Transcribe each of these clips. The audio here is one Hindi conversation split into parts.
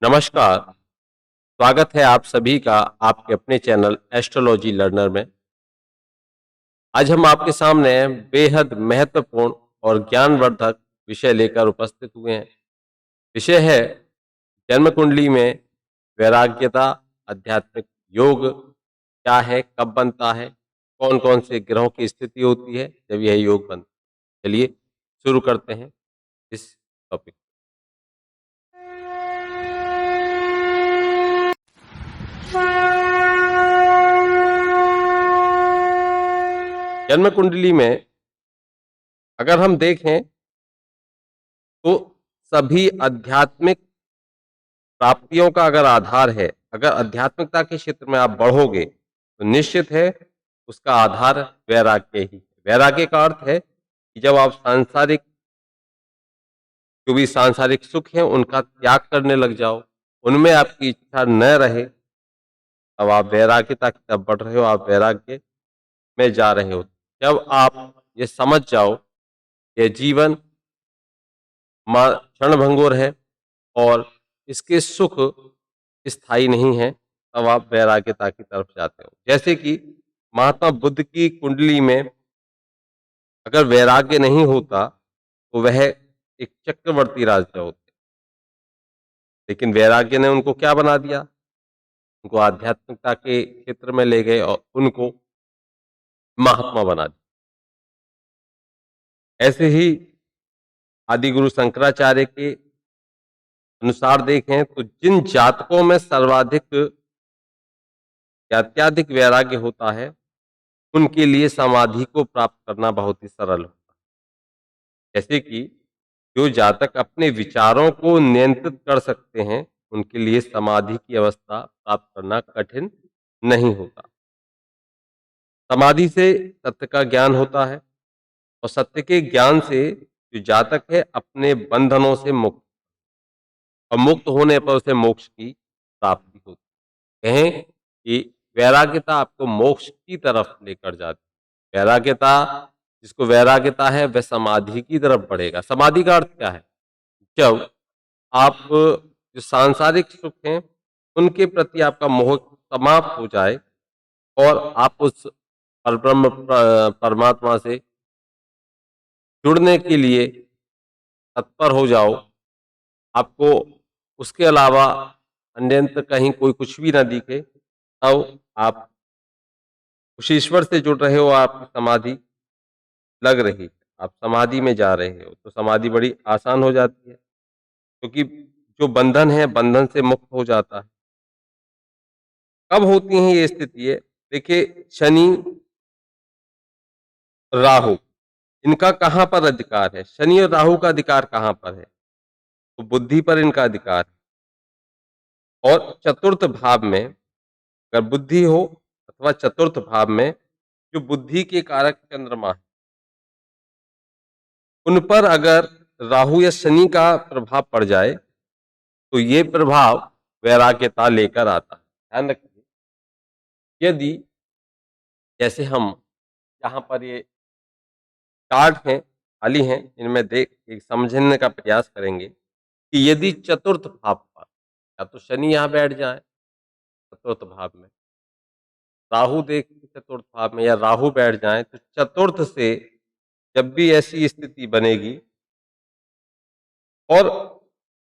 नमस्कार, स्वागत है आप सभी का आपके अपने चैनल एस्ट्रोलॉजी लर्नर में। आज हम आपके सामने बेहद महत्वपूर्ण और ज्ञानवर्धक विषय लेकर उपस्थित हुए हैं। विषय है जन्म कुंडली में वैराग्यता, आध्यात्मिक योग क्या है, कब बनता है, कौन-कौन से ग्रहों की स्थिति होती है जब यह योग बनता है। चलिए शुरू करते हैं इस टॉपिक। जन्म कुंडली में अगर हम देखें तो सभी आध्यात्मिक प्राप्तियों का अगर आधार है, अगर आध्यात्मिकता के क्षेत्र में आप बढ़ोगे तो निश्चित है उसका आधार वैराग्य ही है। वैराग्य का अर्थ है कि जब आप सांसारिक जो भी सांसारिक सुख है उनका त्याग करने लग जाओ, उनमें आपकी इच्छा न रहे, तब आप वैराग्यता की तरफ बढ़ रहे हो, आप वैराग्य में जा रहे हो। जब आप ये समझ जाओ ये जीवन क्षणभंगुर है और इसके सुख स्थायी नहीं है, तब आप वैराग्यता की तरफ जाते हो। जैसे कि महात्मा बुद्ध की कुंडली में अगर वैराग्य नहीं होता तो वह एक चक्रवर्ती राजा होते, लेकिन वैराग्य ने उनको क्या बना दिया, उनको आध्यात्मिकता के क्षेत्र में ले गए और उनको महात्मा बना दिया। ऐसे ही आदि गुरु शंकराचार्य के अनुसार देखें तो जिन जातकों में सर्वाधिक या अत्याधिक वैराग्य होता है उनके लिए समाधि को प्राप्त करना बहुत ही सरल होता है। जैसे कि जो जातक अपने विचारों को नियंत्रित कर सकते हैं उनके लिए समाधि की अवस्था प्राप्त करना कठिन नहीं होता। समाधि से सत्य का ज्ञान होता है और सत्य के ज्ञान से जो जातक है अपने बंधनों से मुक्त, और मुक्त होने पर उसे मोक्ष की प्राप्ति होती है। कहें कि वैराग्यता आपको मोक्ष की तरफ लेकर जाती है। वैराग्यता, जिसको वैराग्यता है वह समाधि की तरफ बढ़ेगा। समाधि का अर्थ क्या है? जब आप जो सांसारिक सुख हैं उनके प्रति आपका मोह समाप्त हो जाए और आप उस परब्रह्म परमात्मा से जुड़ने के लिए तत्पर हो जाओ, आपको उसके अलावा अन्यंत्र कहीं कोई कुछ भी ना दिखे, तब आप उस ईश्वर से जुड़ रहे हो, आपकी समाधि लग रही है, आप समाधि में जा रहे हो, तो समाधि बड़ी आसान हो जाती है क्योंकि जो बंधन है बंधन से मुक्त हो जाता है। कब होती हैं ये स्थिति है? देखिए, शनि, राहु, इनका कहाँ पर अधिकार है? शनि और राहु का अधिकार कहाँ पर है? तो बुद्धि पर इनका अधिकार है। और चतुर्थ भाव में अगर बुद्धि हो अथवा चतुर्थ भाव में जो बुद्धि के कारक चंद्रमा है उन पर अगर राहु या शनि का प्रभाव पड़ जाए तो ये प्रभाव वैराग्यता लेकर आता है। ध्यान रखिए, यदि जैसे हम यहाँ पर ये कार्ड हैं, खाली हैं, इनमें देख एक समझने का प्रयास करेंगे कि यदि चतुर्थ भाव पर या तो शनि यहाँ बैठ जाए चतुर्थ भाव में, राहु देख चतुर्थ भाव में या राहु बैठ जाए, तो चतुर्थ से जब भी ऐसी स्थिति बनेगी और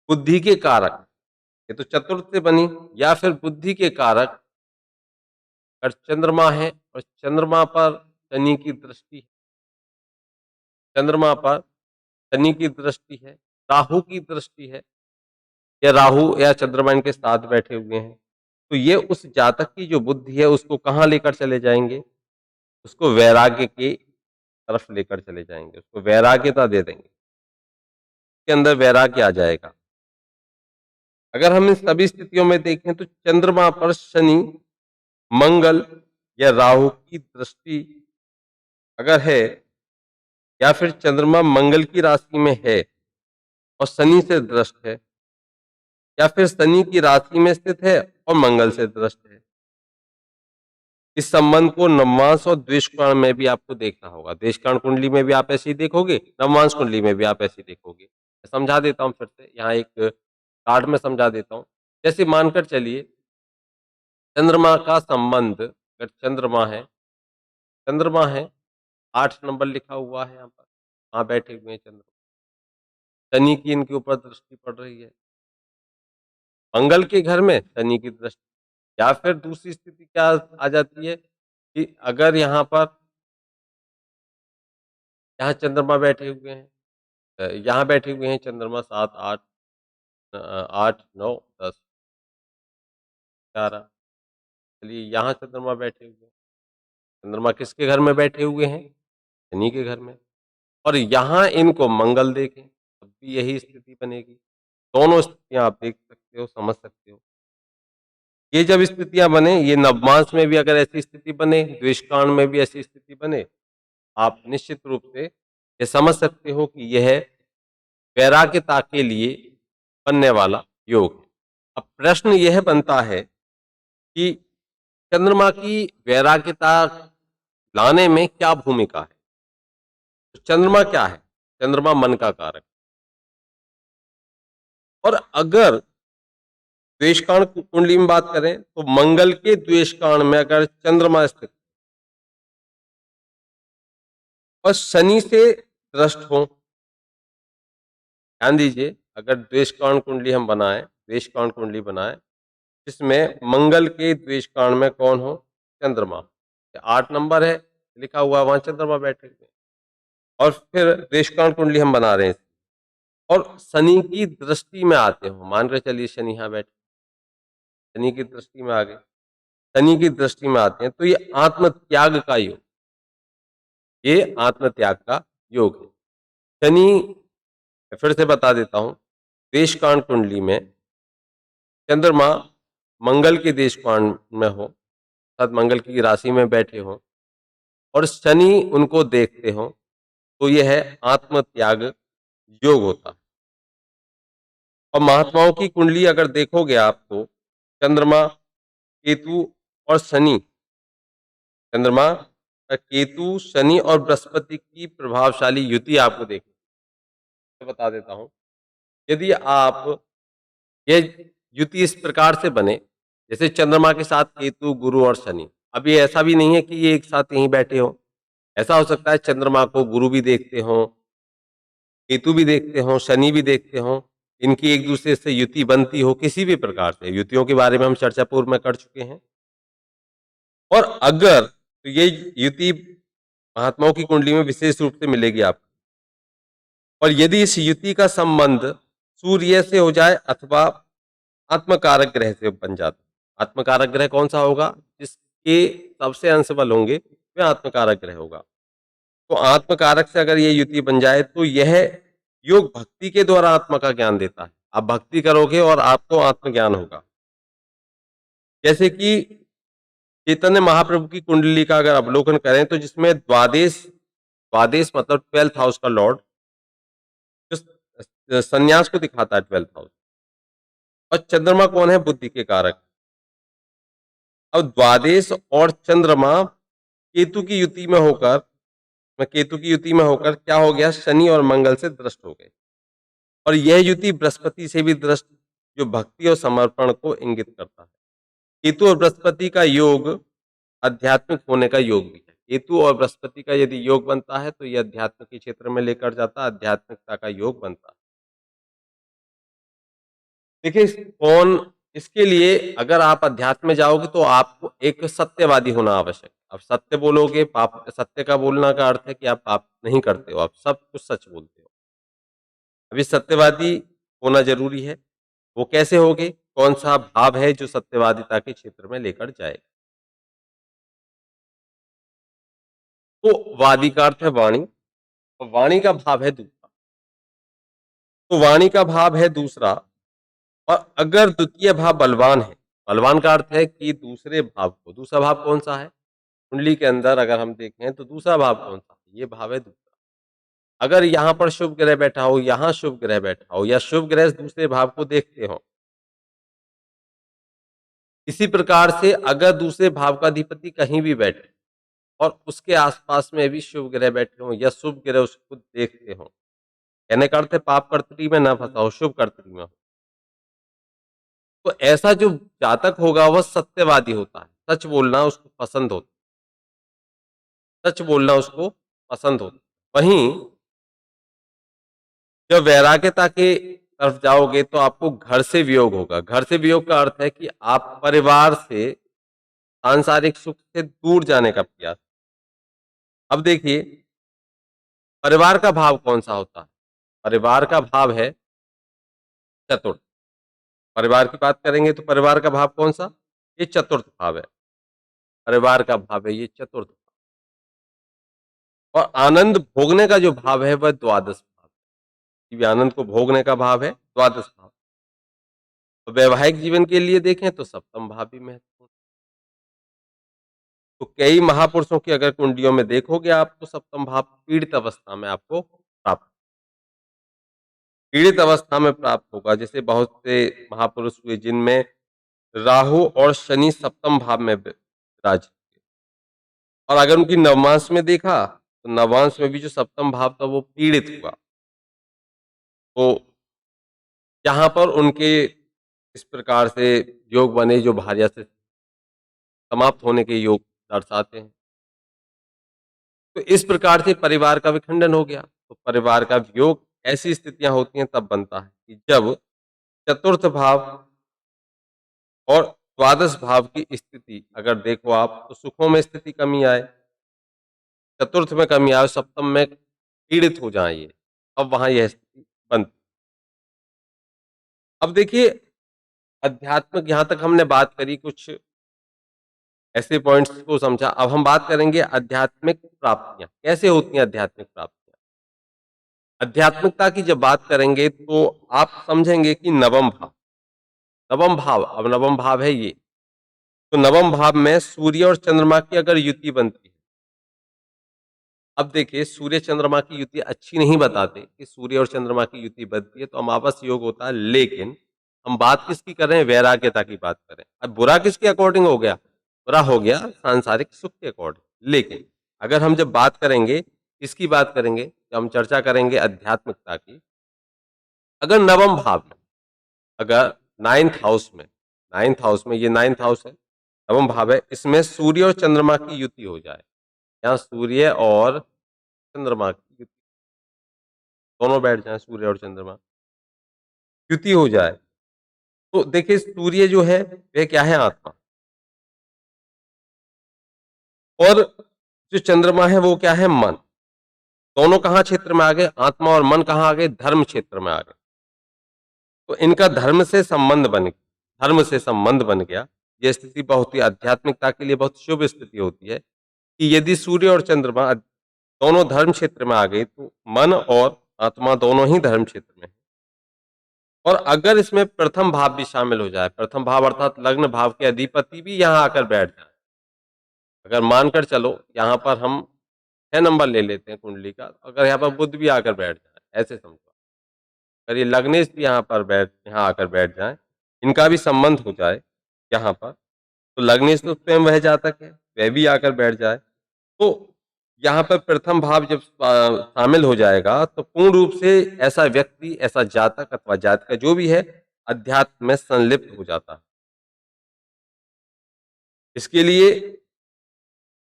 बुद्धि के कारक, ये तो चतुर्थ से बनी, या फिर बुद्धि के कारक अगर चंद्रमा है और चंद्रमा पर शनि की दृष्टि है, चंद्रमा पर शनि की दृष्टि है, राहु की दृष्टि है, या राहु या चंद्रमा इनके साथ बैठे हुए हैं, तो ये उस जातक की जो बुद्धि है उसको कहाँ लेकर चले जाएंगे? उसको वैराग्य की तरफ लेकर चले जाएंगे, उसको वैराग्यता दे देंगे, उसके अंदर वैराग्य आ जाएगा। अगर हम इन सभी स्थितियों में देखें तो चंद्रमा पर शनि, मंगल या राहु की दृष्टि अगर है, या फिर चंद्रमा मंगल की राशि में है और शनि से दृष्ट है, या फिर शनि की राशि में स्थित है और मंगल से दृष्ट है, इस संबंध को नवमांश और द्विषकर्ण में भी आपको देखना होगा। द्विषकर्ण कुंडली में भी आप ऐसे ही देखोगे, नवमांश कुंडली में भी आप ऐसे ही देखोगे। मैं समझा देता हूँ फिर से, यहाँ एक कार्ड में समझा देता हूँ। जैसे मानकर चलिए चंद्रमा का संबंध, अगर चंद्रमा है 8 नंबर लिखा हुआ है यहाँ पर, वहाँ बैठे हुए हैं चंद्रमा। शनि की इनके ऊपर दृष्टि पड़ रही है। मंगल के घर में शनि की दृष्टि, या फिर दूसरी स्थिति क्या आ जाती है कि अगर यहाँ चंद्रमा बैठे हुए हैं, यहाँ बैठे हुए हैं चंद्रमा 7, 8 8, 9, 10, 11, चलिए यहाँ चंद्रमा बैठे हुए हैं। चंद्रमा किसके घर में बैठे हुए हैं? शनि के घर में। और यहाँ इनको मंगल देखें, तब भी यही स्थिति बनेगी। दोनों स्थितियाँ आप देख सकते हो, समझ सकते हो। ये जब स्थितियाँ बने, ये नवमांश में भी अगर ऐसी स्थिति बने, द्वेषकांड में भी ऐसी स्थिति बने, आप निश्चित रूप से ये समझ सकते हो कि यह वैराग्यता के लिए बनने वाला योग है। अब प्रश्न यह बनता है कि चंद्रमा की वैराग्यता लाने में क्या भूमिका है? तो चंद्रमा क्या है? चंद्रमा मन का कारक। और अगर द्वेषकांड कुंडली में बात करें तो मंगल के द्वेषकांड में अगर चंद्रमा स्थित और शनि से दृष्ट हो, ध्यान दीजिए, अगर द्वेषकांड कुंडली हम बनाएं, द्वेषकांड कुंडली बनाएं जिसमें मंगल के द्वेषकांड में कौन हो? चंद्रमा। 8 नंबर है लिखा हुआ, वहां चंद्रमा बैठे हुए हैं। और फिर द्वेषकांड कुंडली हम बना रहे हैं और शनि की दृष्टि में आते हो, मान कर चलिए शनि यहाँ बैठे, शनि की दृष्टि में आ गए, शनि की दृष्टि में आते हैं, तो ये आत्म त्याग का योग, ये आत्म त्याग का योग है। शनि, फिर से बता देता हूं, देशकांड कुंडली में चंद्रमा मंगल के देशकांड में हो, अर्थात मंगल की राशि में बैठे हो और शनि उनको देखते हो, तो यह है आत्म त्याग योग होता है। और महात्माओं की कुंडली अगर देखोगे आप तो चंद्रमा, केतु और शनि, चंद्रमा, केतु, शनि और बृहस्पति की प्रभावशाली युति आपको देखनी, बता देता हूं। यदि आप ये युति इस प्रकार से बने, जैसे चंद्रमा के साथ केतु, गुरु और शनि, अब ये ऐसा भी नहीं है कि ये एक साथ यहीं बैठे हो, ऐसा हो सकता है चंद्रमा को गुरु भी देखते हो, केतु भी देखते हो, शनि भी देखते हो, इनकी एक दूसरे से युति बनती हो, किसी भी प्रकार से युतियों के बारे में हम चर्चा पूर्व में कर चुके हैं। और अगर तो ये युति महात्माओं की कुंडली में विशेष रूप से मिलेगी आपको। और यदि इस युति का संबंध सूर्य से हो जाए अथवा आत्मकारक ग्रह से बन जाता, आत्मकारक ग्रह कौन सा होगा? जिसके सबसे अंश बल होंगे वह आत्मकारक ग्रह होगा। तो आत्मकारक से अगर ये युति बन जाए तो यह योग भक्ति के द्वारा आत्मा का ज्ञान देता है। आप भक्ति करोगे और आपको आत्मज्ञान होगा। जैसे कि चैतन्य महाप्रभु की कुंडली का अगर अवलोकन करें तो जिसमें द्वादेश, द्वादेश मतलब 12th हाउस का लॉर्ड, जो संन्यास को दिखाता है 12th हाउस, और चंद्रमा कौन है? बुद्धि के कारक। अब द्वादेश और चंद्रमा केतु की युति में होकर, केतु की युति में होकर क्या हो गया? शनि और मंगल से दृष्ट हो गए। और यह युति बृहस्पति से भी दृष्ट, जो भक्ति और समर्पण को इंगित करता है। केतु और बृहस्पति का योग आध्यात्मिक होने का योग भी है। केतु और बृहस्पति का यदि योग बनता है तो यह अध्यात्म के क्षेत्र में लेकर जाता है, आध्यात्मिकता का योग बनता है। देखिए कौन, इसके लिए अगर आप अध्यात्म में जाओगे तो आपको एक सत्यवादी होना आवश्यक है। अब सत्य बोलोगे, पाप, सत्य का बोलना का अर्थ है कि आप पाप नहीं करते हो, आप सब कुछ सच बोलते हो। अभी सत्यवादी होना जरूरी है। वो कैसे होगे? कौन सा भाव है जो सत्यवादिता के क्षेत्र में लेकर जाए? तो वादी का अर्थ है वाणी, और वाणी का भाव है दूसरा। तो वाणी का भाव है दूसरा, और अगर द्वितीय भाव बलवान है, बलवान का अर्थ है कि दूसरे भाव को, दूसरा भाव कौन सा है कुंडली के अंदर अगर हम देखें तो दूसरा भाव कौन सा है? ये भाव है दूसरा। अगर यहाँ पर शुभ ग्रह बैठा हो, यहाँ शुभ ग्रह बैठा हो, या शुभ ग्रह दूसरे भाव को देखते हो, इसी प्रकार से अगर दूसरे भाव का अधिपति कहीं भी बैठे और उसके आसपास में भी शुभ ग्रह बैठे हो या शुभ ग्रह उसको देखते हो, कहने का अर्थ है पाप कर्तरी में ना फंसा हो, शुभ कर्तरी में हो। तो ऐसा जो जातक होगा वह सत्यवादी होता है, सच बोलना उसको पसंद होता है, सच बोलना उसको पसंद होता है। वहीं जब वैराग्यता के तरफ जाओगे तो आपको घर से वियोग होगा। घर से वियोग का अर्थ है कि आप परिवार से, सांसारिक सुख से दूर जाने का प्रयास। अब देखिए, परिवार का भाव कौन सा होता है? परिवार का भाव है चतुर्थ। परिवार की बात करेंगे तो परिवार का भाव कौन सा? ये चतुर्थ भाव है। परिवार का भाव है ये चतुर्थ भाव। और आनंद भोगने का जो भाव है वह द्वादश भाव है। ये आनंद को भोगने का भाव है द्वादश भाव। तो वैवाहिक जीवन के लिए देखें तो सप्तम भाव भी महत्वपूर्ण। तो कई महापुरुषों की अगर कुंडलियों में देखोगे आप तो सप्तम भाव पीड़ित अवस्था में आपको प्राप्त, पीड़ित अवस्था में प्राप्त होगा। जैसे बहुत से महापुरुष हुए जिनमें राहु और शनि सप्तम भाव में विराज, और अगर उनकी नवमांश में देखा तो नवमांश में भी जो सप्तम भाव था वो पीड़ित हुआ। तो यहाँ पर उनके इस प्रकार से योग बने जो भार्या से समाप्त होने के योग दर्शाते हैं। तो इस प्रकार से परिवार का विखंडन हो गया। तो परिवार का वियोग ऐसी स्थितियां होती हैं तब बनता है कि जब चतुर्थ भाव और द्वादश भाव की स्थिति अगर देखो आप तो सुखों में स्थिति कमी आए, चतुर्थ में कमी आए, सप्तम में पीड़ित हो जाए ये, अब वहां यह स्थिति बनती। अब देखिए, अध्यात्मिक यहाँ तक हमने बात करी, कुछ ऐसे पॉइंट्स को समझा। अब हम बात करेंगे आध्यात्मिक प्राप्तियां कैसे होती हैं। आध्यात्मिक प्राप्तियां, आध्यात्मिकता की जब बात करेंगे तो आप समझेंगे कि नवम भाव, नवम भाव, अब नवम भाव है ये, तो नवम भाव में सूर्य और चंद्रमा की अगर युति बनती है। अब देखिए, सूर्य चंद्रमा की युति अच्छी नहीं बताते कि सूर्य और चंद्रमा की युति बनती है तो अमावस योग होता है, लेकिन हम बात किसकी कर रहे हैं? वैराग्यता की बात करें। अब बुरा किसके अकॉर्डिंग हो गया? बुरा हो गया सांसारिक सुख के अकॉर्डिंग। लेकिन अगर हम जब बात करेंगे, इसकी बात करेंगे, जब हम चर्चा करेंगे आध्यात्मिकता की, अगर नवम भाव में, अगर नाइन्थ हाउस में, ये नाइन्थ हाउस है, नवम भाव है, इसमें सूर्य और चंद्रमा की युति हो जाए, यहाँ सूर्य और चंद्रमा की युति दोनों बैठ जाए, सूर्य और चंद्रमा युति हो जाए, तो देखिए सूर्य जो है वह क्या है? आत्मा। और जो चंद्रमा है वो क्या है? मन। दोनों कहाँ क्षेत्र में आ गए? आत्मा और मन कहाँ आ गए? धर्म क्षेत्र में आ गए। तो इनका धर्म से संबंध बन गया, धर्म से संबंध बन गया। यह स्थिति बहुत ही आध्यात्मिकता के लिए बहुत शुभ स्थिति होती है कि यदि सूर्य और चंद्रमा दोनों धर्म क्षेत्र में आ गए तो मन और आत्मा दोनों ही धर्म क्षेत्र में है। और अगर इसमें प्रथम भाव भी शामिल हो जाए, प्रथम भाव अर्थात लग्न भाव के अधिपति भी यहाँ आकर बैठ जाए, अगर मानकर चलो यहाँ पर हम 6 नंबर ले लेते हैं कुंडली का, अगर यहाँ पर बुध भी आकर बैठ जाए, ऐसे समझो, अगर ये लग्नेश भी यहाँ आकर बैठ जाए, इनका भी संबंध हो जाए यहाँ पर, तो लग्नेश तो स्वयं वह जातक है, वह भी आकर बैठ जाए, तो यहाँ पर प्रथम भाव जब शामिल हो जाएगा तो पूर्ण रूप से ऐसा व्यक्ति, ऐसा जातक अथवा जातिका जो भी है, अध्यात्म में संलिप्त हो जाता है। इसके लिए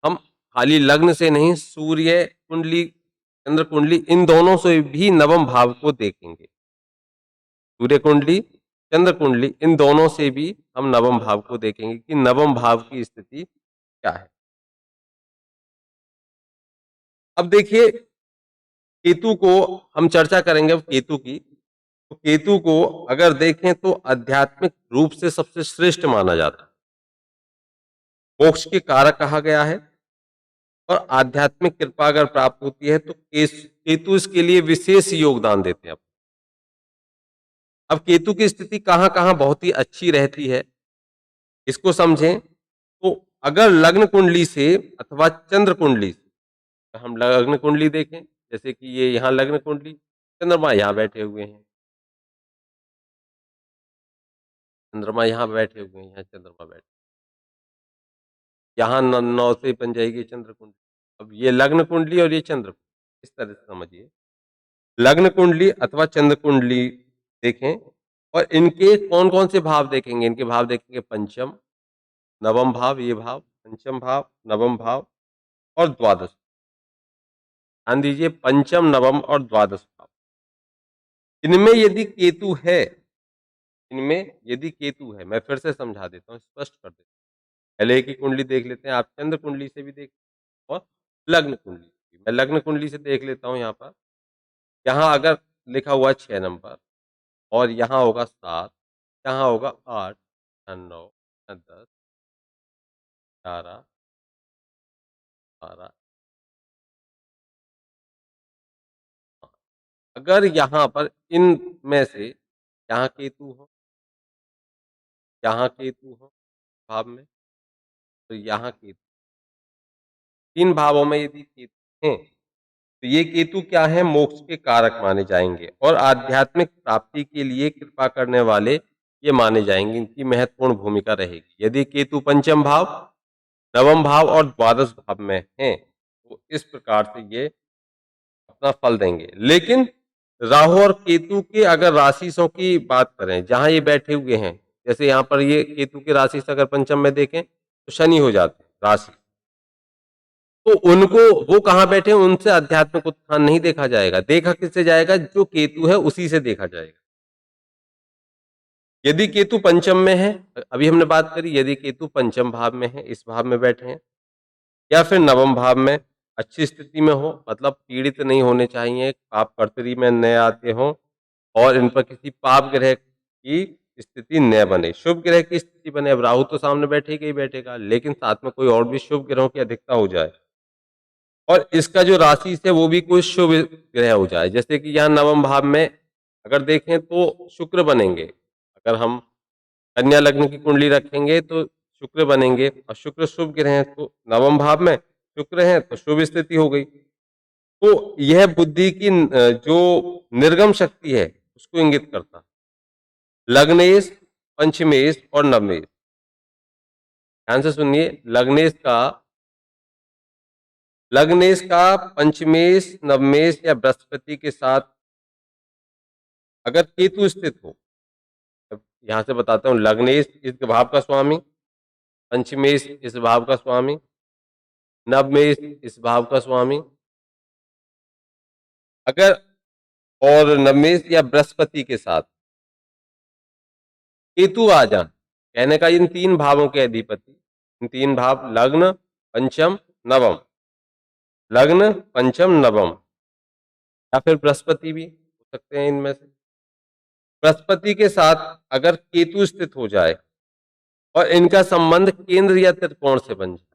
हम खाली लग्न से नहीं, सूर्य कुंडली, चंद्र कुंडली, इन दोनों से भी नवम भाव को देखेंगे। सूर्य कुंडली, चंद्र कुंडली, इन दोनों से भी हम नवम भाव को देखेंगे कि नवम भाव की स्थिति क्या है। अब देखिए, केतु को हम चर्चा करेंगे। अब केतु की, तो केतु को अगर देखें तो आध्यात्मिक रूप से सबसे श्रेष्ठ माना जाता है, मोक्ष के कारक कहा गया है, और आध्यात्मिक कृपा अगर प्राप्त होती है तो केतु इसके लिए विशेष योगदान देते हैं। अब केतु की स्थिति कहाँ कहाँ बहुत ही अच्छी रहती है, इसको समझें। तो अगर लग्न कुंडली से अथवा चंद्र कुंडली से हम लग्न कुंडली देखें, जैसे कि ये यहाँ लग्न कुंडली, चंद्रमा यहाँ बैठे हुए हैं, चंद्रमा यहाँ बैठे हुए हैं, यहाँ चंद्रमा बैठे, यहाँ 9 से बन जाएगी चंद्र कुंडली। अब ये लग्न कुंडली और ये चंद्र कुंडली, इस तरह से समझिए, लग्न कुंडली अथवा चंद्र कुंडली देखें और इनके कौन कौन से भाव देखेंगे, इनके भाव देखेंगे पंचम, नवम भाव, ये भाव पंचम भाव, नवम भाव और द्वादश। ध्यान दीजिए, पंचम, नवम और द्वादश भाव, इनमें यदि केतु है, इनमें यदि केतु है, मैं फिर से समझा देता हूँ, स्पष्ट कर देता हूँ। पहले की कुंडली देख लेते हैं, आप चंद्र कुंडली से भी देख और लग्न कुंडली से भी। मैं लग्न कुंडली से देख लेता हूँ यहाँ पर। यहाँ अगर लिखा हुआ 6 नंबर और यहाँ होगा 7, यहाँ होगा 8, 9, 10, 11, 12। अगर यहाँ पर इनमें से यहाँ केतु हो, यहाँ केतु हो भाव में, तो यहाँ केतु, 3 भावों में यदि केतु हैं, तो ये केतु क्या है, मोक्ष के कारक माने जाएंगे और आध्यात्मिक प्राप्ति के लिए कृपा करने वाले ये माने जाएंगे। इनकी महत्वपूर्ण भूमिका रहेगी। यदि केतु पंचम भाव, नवम भाव और द्वादश भाव में हैं, तो इस प्रकार से ये अपना फल देंगे। लेकिन राहु और केतु के अगर राशियों की बात करें, जहां ये बैठे हुए हैं, जैसे यहाँ पर ये केतु की राशि से अगर पंचम में देखें तो शनि हो जाते हैं राशि, तो उनको, वो कहाँ बैठे हैं, उनसे आध्यात्मिक उत्थान नहीं देखा जाएगा। देखा किससे जाएगा, जो केतु है उसी से देखा जाएगा। यदि केतु पंचम में है, अभी हमने बात करी, यदि केतु पंचम भाव में है, इस भाव में बैठे हैं, या फिर नवम भाव में अच्छी स्थिति में हो, मतलब पीड़ित नहीं होने चाहिए, पाप कर्तरी में न आते हों और इन पर किसी पाप ग्रह की स्थिति न बने, शुभ ग्रह की स्थिति बने। अब राहु तो सामने बैठेगा ही बैठेगा, लेकिन साथ में कोई और भी शुभ ग्रहों की अधिकता हो जाए और इसका जो राशि से वो भी कोई शुभ ग्रह हो जाए। जैसे कि यहाँ नवम भाव में अगर देखें तो शुक्र बनेंगे, अगर हम कन्या लग्न की कुंडली रखेंगे तो शुक्र बनेंगे और शुक्र शुभ ग्रह हैं, तो नवम भाव में शुक्र है तो शुभ स्थिति हो गई। तो यह बुद्धि की जो निर्गम शक्ति है उसको इंगित करता है। लग्नेश, पंचमेश और नवमेश, ध्यान से सुनिए, लग्नेश का पंचमेश, नवमेश या बृहस्पति के साथ अगर केतु स्थित हो, अब यहाँ से बताता हूँ, लग्नेश इस भाव का स्वामी, पंचमेश इस भाव का स्वामी, नवमेश इस भाव का स्वामी, अगर और नवमेश या बृहस्पति के साथ केतु आ जाए, कहने का इन 3 भावों के अधिपति, इन 3 भाव लग्न, पंचम, नवम, लग्न, पंचम, नवम, या फिर बृहस्पति भी हो सकते हैं इनमें से। बृहस्पति के साथ अगर केतु स्थित हो जाए और इनका संबंध केंद्र या त्रिकोण से बन जाए,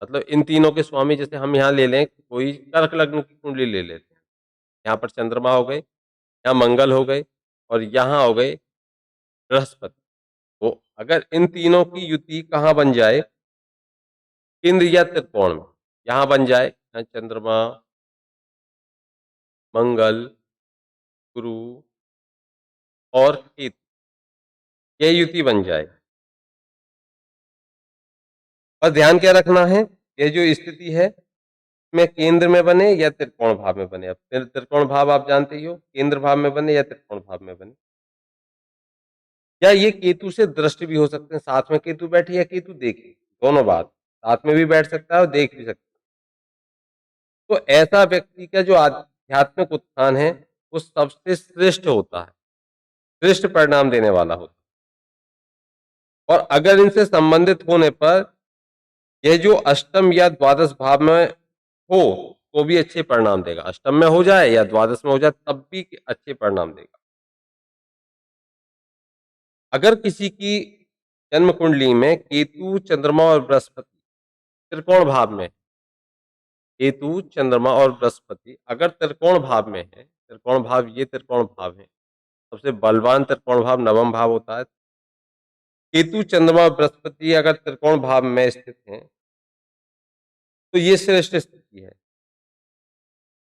मतलब इन तीनों के स्वामी, जैसे हम यहाँ ले लें, कोई कर्क लग्न की कुंडली ले लेते हैं, यहाँ पर चंद्रमा हो गए, यहाँ मंगल हो गए और यहाँ हो गए बृहस्पति। तो अगर इन तीनों की युति कहाँ बन जाए, केंद्र या त्रिकोण में, यहाँ बन जाए, यहाँ चंद्रमा, मंगल, गुरु और केतु, यह युति बन जाए। और ध्यान क्या रखना है, ये जो स्थिति है में केंद्र में बने या त्रिकोण भाव में बने। अब त्रिकोण भाव आप जानते ही हो, केंद्र भाव में बने या त्रिकोण भाव में बने, या ये केतु से दृष्टि भी हो सकते हैं, साथ में केतु बैठे या केतु देखे, दोनों बात, साथ में भी बैठ सकता है और देख भी सकता है। तो ऐसा व्यक्ति का जो आध्यात्मिक उत्थान है वो सबसे श्रेष्ठ होता है, श्रेष्ठ परिणाम देने वाला होता है। और अगर इनसे संबंधित होने पर यह जो अष्टम या द्वादश भाव में हो तो भी अच्छे परिणाम देगा, अष्टम में हो जाए या द्वादश में हो जाए तब भी अच्छे परिणाम देगा। अगर किसी की जन्म कुंडली में केतु, चंद्रमा और बृहस्पति त्रिकोण भाव में, केतु, चंद्रमा और बृहस्पति अगर त्रिकोण भाव में है, त्रिकोण भाव, ये त्रिकोण भाव है, सबसे बलवान त्रिकोण भाव नवम भाव होता है। केतु, चंद्रमा और बृहस्पति अगर त्रिकोण भाव में स्थित हैं तो ये श्रेष्ठ स्थिति है।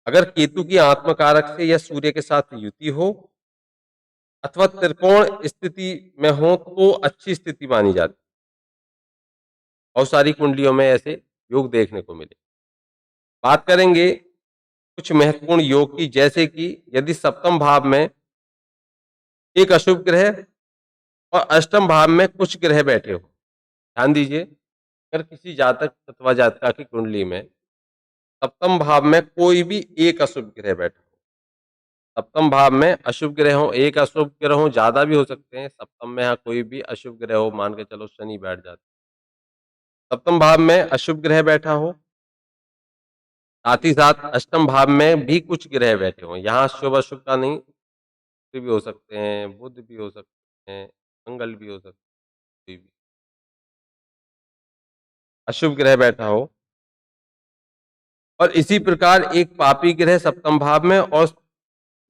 अगर केतु की आत्मकारक से या सूर्य के साथ युति हो अथवा त्रिकोण स्थिति में हो तो अच्छी स्थिति मानी जाती है। बहुत सारी कुंडलियों में ऐसे योग देखने को मिले। बात करेंगे कुछ महत्वपूर्ण योग की, जैसे कि यदि सप्तम भाव में एक अशुभ ग्रह और अष्टम भाव में कुछ ग्रह बैठे हो, ध्यान दीजिए, अगर किसी जातक अथवा जातिका की कुंडली में सप्तम भाव में कोई भी एक अशुभ ग्रह बैठा हो, सप्तम भाव में अशुभ ग्रह हो, एक अशुभ ग्रह हो, ज्यादा भी हो सकते हैं, सप्तम में यहाँ कोई भी अशुभ ग्रह हो, मान के चलो शनि बैठ जाते, सप्तम भाव में अशुभ ग्रह बैठा हो, साथ ही साथ अष्टम भाव में भी कुछ ग्रह बैठे हो, यहाँ शुभ अशुभ का नहीं, शुक्र भी हो सकते हैं, बुध भी हो सकते हैं, मंगल भी हो सकते हैं, कोई भी अशुभ ग्रह बैठा हो, और इसी प्रकार एक पापी ग्रह सप्तम भाव में और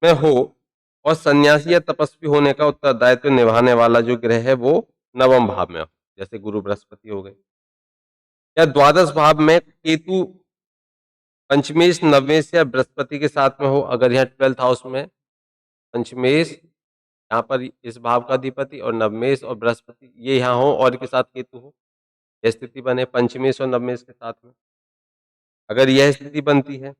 में हो, और सन्यासी या तपस्वी होने का उत्तरदायित्व निभाने वाला जो ग्रह है वो नवम भाव में हो, जैसे गुरु बृहस्पति हो गए, या द्वादश भाव में केतु पंचमेश नवमेश या बृहस्पति के साथ में हो, अगर यहाँ 12th हाउस में पंचमेश यहाँ पर इस भाव का अधिपति और नवमेश और बृहस्पति ये यहाँ हो और के साथ केतु हो, यह स्थिति बने पंचमेश और नवमेश के साथ में, अगर यह स्थिति बनती है,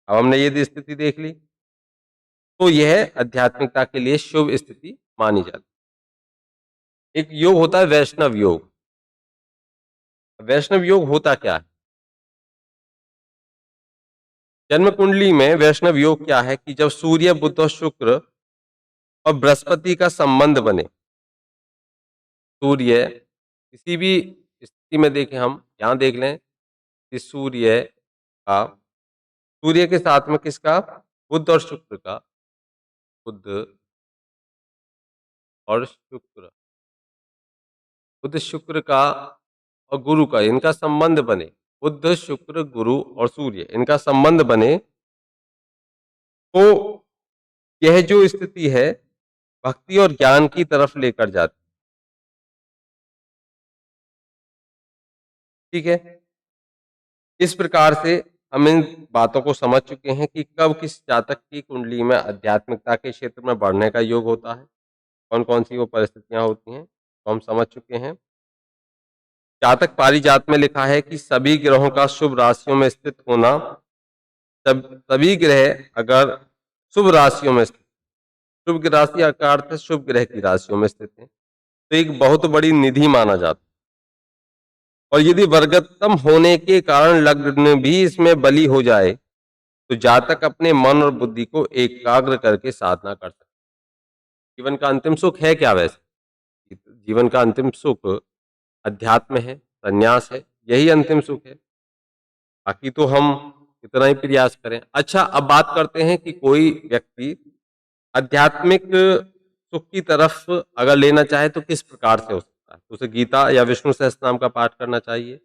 अब हमने ये स्थिति देख ली, तो यह आध्यात्मिकता के लिए शुभ स्थिति मानी जाती है। एक योग होता है वैष्णव योग। वैष्णव योग होता क्या है? जन्म कुंडली में वैष्णव योग क्या है कि जब सूर्य बुध और शुक्र और बृहस्पति का संबंध बने, सूर्य किसी भी स्थिति में देखें, हम यहां देख लें कि का सूर्य के साथ में किसका, बुध और शुक्र का, बुध और शुक्र, बुध शुक्र का और गुरु का इनका संबंध बने, बुध शुक्र गुरु और सूर्य इनका संबंध बने, तो यह जो स्थिति है भक्ति और ज्ञान की तरफ लेकर जाती, ठीक है। इस प्रकार से हम इन बातों को समझ चुके हैं कि कब किस जातक की कुंडली में आध्यात्मिकता के क्षेत्र में बढ़ने का योग होता है, कौन कौन सी वो परिस्थितियां होती हैं, तो हम समझ चुके हैं। जातक पारिजात में लिखा है कि सभी ग्रहों का शुभ राशियों में स्थित होना, सभी ग्रह अगर शुभ राशियों में स्थित, शुभ राशि का अर्थ है शुभ ग्रह की राशियों में स्थित है, तो एक बहुत बड़ी निधि माना जाता है, और यदि वर्गोत्तम होने के कारण लग्न भी इसमें बली हो जाए तो जातक अपने मन और बुद्धि को एकाग्र करके साधना कर सकते। जीवन का अंतिम सुख है क्या वैसे? जीवन का अंतिम सुख अध्यात्म है, संन्यास है, यही अंतिम सुख है, बाकी तो हम कितना ही प्रयास करें। अच्छा, अब बात करते हैं कि कोई व्यक्ति आध्यात्मिक सुख की तरफ अगर लेना चाहे तो किस प्रकार से हो सकता है? उसे गीता या विष्णु सहस्त्रनाम का पाठ करना चाहिए,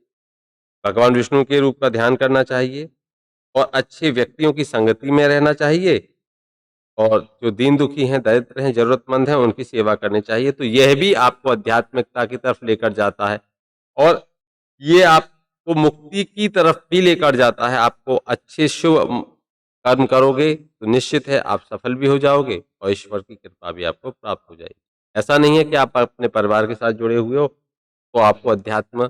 भगवान विष्णु के रूप का ध्यान करना चाहिए, और अच्छे व्यक्तियों की संगति में रहना चाहिए, और जो दीन दुखी हैं, दरिद्र हैं, जरूरतमंद हैं, उनकी सेवा करनी चाहिए। तो यह भी आपको आध्यात्मिकता की तरफ लेकर जाता है, और ये आपको मुक्ति की तरफ भी लेकर जाता है। आपको अच्छे शुभ कर्म करोगे तो निश्चित है आप सफल भी हो जाओगे और ईश्वर की कृपा भी आपको प्राप्त हो जाएगी। ऐसा नहीं है कि आप अपने परिवार के साथ जुड़े हुए हो तो आपको अध्यात्म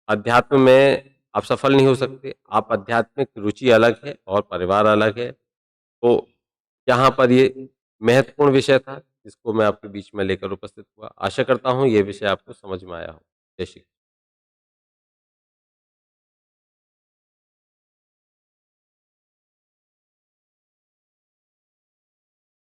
अध्यात्म में आप सफल नहीं हो सकते। आप आध्यात्मिक रुचि अलग है और परिवार अलग है। तो यहाँ पर ये महत्वपूर्ण विषय था जिसको मैं आपके बीच में लेकर उपस्थित हुआ। आशा करता हूँ ये विषय आपको समझ में आया हो। जय श्री कृष्ण।